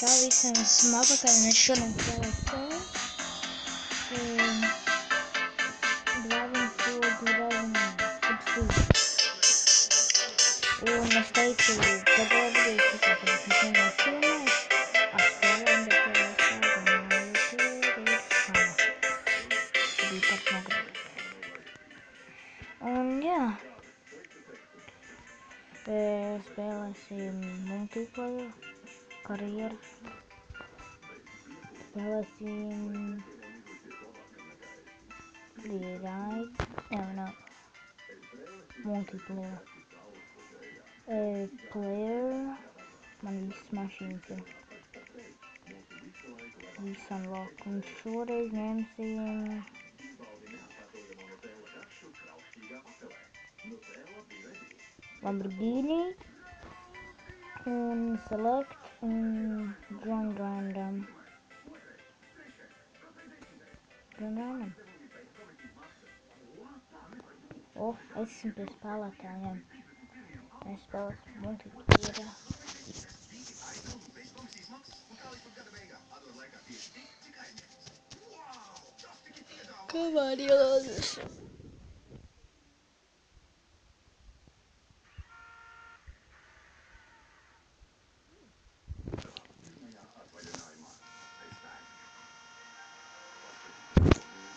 Čau visiem, esmu atpakaļ un es šodien spēlēju Driving for Driving Food. Un es teicu, pagājušajā video tikā, kad es nevienu filmēju, spēlēm, bet es padomāju, tur ir sama. Bija pats nogadījums. Un jā, spēlēsim multiplayer, karjeru. Spēlēsim multiplayer. Player, man visas mašīnas ir. Viss unlock. Un šoreiz ņemsim Lamborghini un select un join random. Es esmu pie spēlētājiem. Mēs spēlēsim multiplayer. Kā var ielādus?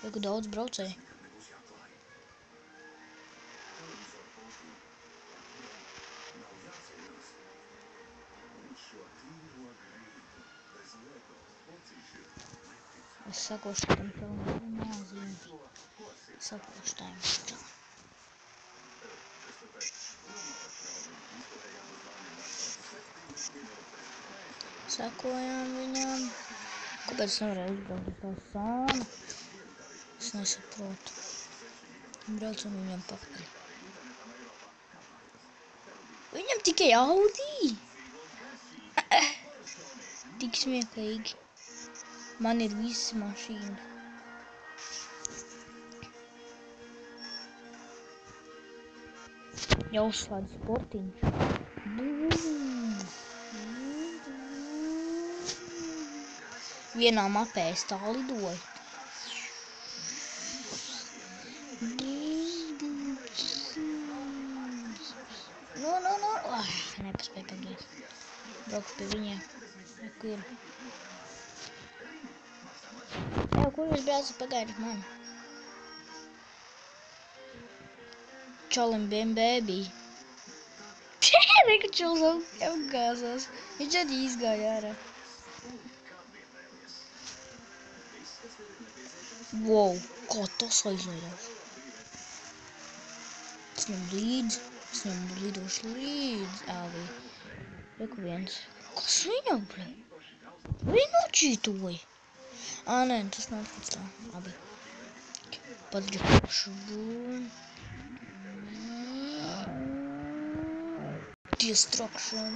Lieku daudz braucēju. Es sakošu tam pelnām māzīm. Sakošu tām šķām. Sakojām viņām. Kāpēc es nevarēju izbraukt uz tā sāna? Es nesaprotu. Braucam viņam pakaļ. Viņam tikai Audi! Tik smieklīgi. Man ir visas mašīnas. Jau uzslēdz sportiņš. Vienā mapē es tā lidoju. No. Nepaspēju pagriezt. Braukšu pie viņiem. Kur ir? Kur jūs braucat pagaidiet mani? Čalim BMW bija. Reka čals apgāzās. Viņš arī izgāja ārā. Wow, kā tas aizlējās? Es viņam lidošu līdz āvī. Reku viens. Kas viņam, ble? Viņi nočītoja. Nē, tas nav pēc tā. Abi. Padrikušu. Destruction.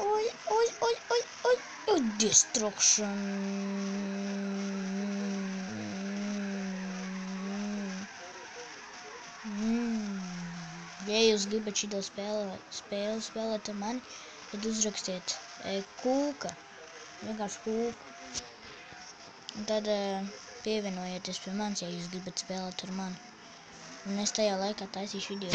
Ой. Destruction. Ja jūs gribat šito spēli spēlēt ar mani, tad uzrakstiet kūka, vienkārši kūka. Un tad pievienojieties pie manis, ja jūs gribat spēlēt ar mani. Un es tajā laikā taisīšu video.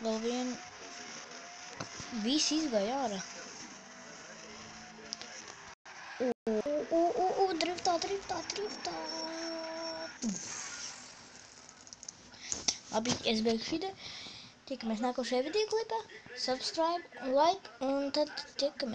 Vēl vien visi izgāja ārā. Driftā. Labi, es beigšu video. Tikamies nākošajā video klipā. Subscribe, like un tad tikamies.